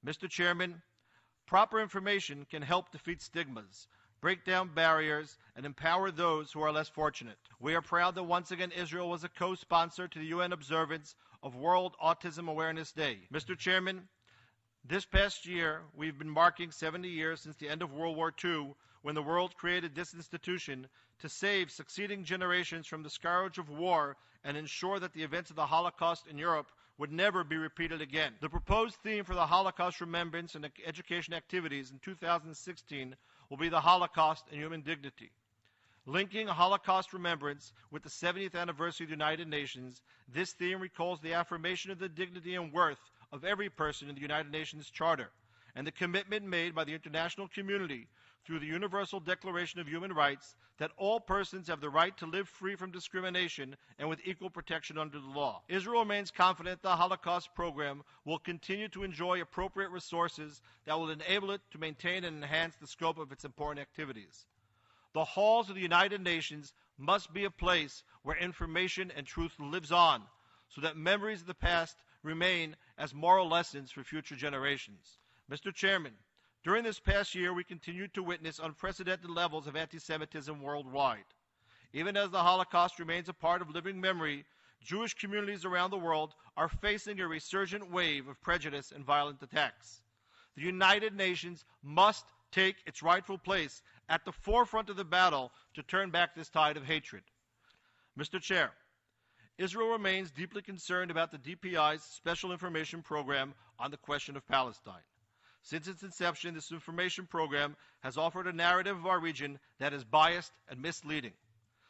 Mr. Chairman, proper information can help defeat stigmas, break down barriers, and empower those who are less fortunate. We are proud that once again Israel was a co-sponsor to the UN observance of World Autism Awareness Day. Mr. Chairman, this past year we've been marking 70 years since the end of World War II, when the world created this institution to save succeeding generations from the scourge of war and ensure that the events of the Holocaust in Europe would never be repeated again. The proposed theme for the Holocaust remembrance and education activities in 2016 will be the Holocaust and human dignity. Linking Holocaust remembrance with the 70th anniversary of the United Nations, this theme recalls the affirmation of the dignity and worth of every person in the United Nations Charter and the commitment made by the international community through the Universal Declaration of Human Rights that all persons have the right to live free from discrimination and with equal protection under the law. Israel remains confident the Holocaust program will continue to enjoy appropriate resources that will enable it to maintain and enhance the scope of its important activities. The halls of the United Nations must be a place where information and truth lives on, so that memories of the past remain as moral lessons for future generations. Mr. Chairman, during this past year, we continued to witness unprecedented levels of anti-Semitism worldwide. Even as the Holocaust remains a part of living memory, Jewish communities around the world are facing a resurgent wave of prejudice and violent attacks. The United Nations must take its rightful place at the forefront of the battle to turn back this tide of hatred. Mr. Chair, Israel remains deeply concerned about the DPI's Special Information Program on the question of Palestine. Since its inception, this information program has offered a narrative of our region that is biased and misleading.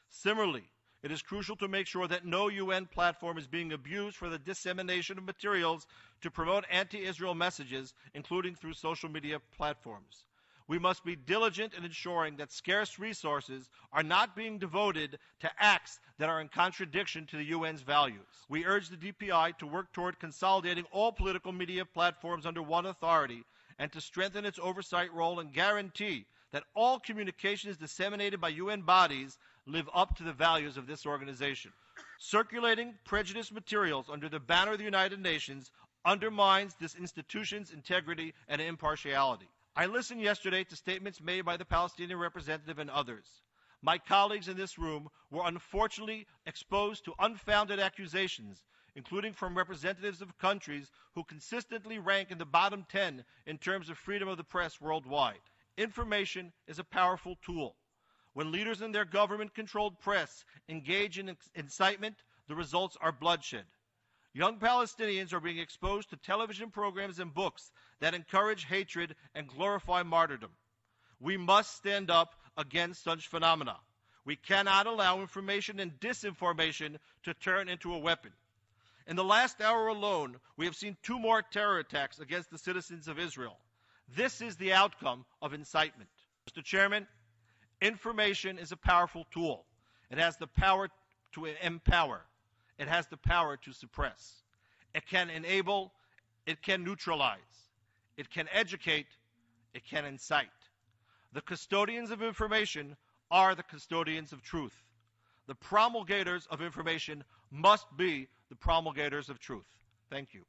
Similarly, it is crucial to make sure that no UN platform is being abused for the dissemination of materials to promote anti-Israel messages, including through social media platforms. We must be diligent in ensuring that scarce resources are not being devoted to acts that are in contradiction to the UN's values. We urge the DPI to work toward consolidating all political media platforms under one authority and to strengthen its oversight role and guarantee that all communications disseminated by UN bodies live up to the values of this organization. Circulating prejudiced materials under the banner of the United Nations undermines this institution's integrity and impartiality. I listened yesterday to statements made by the Palestinian representative and others. My colleagues in this room were unfortunately exposed to unfounded accusations, including from representatives of countries who consistently rank in the bottom 10 in terms of freedom of the press worldwide. Information is a powerful tool. When leaders in their government-controlled press engage in incitement, the results are bloodshed. Young Palestinians are being exposed to television programs and books that encourage hatred and glorify martyrdom. We must stand up against such phenomena. We cannot allow information and disinformation to turn into a weapon. In the last hour alone, we have seen 2 more terror attacks against the citizens of Israel. This is the outcome of incitement. Mr. Chairman, information is a powerful tool. It has the power to empower. It has the power to suppress. It can enable. It can neutralize. It can educate. It can incite. The custodians of information are the custodians of truth. The promulgators of information must be the promulgators of truth. Thank you.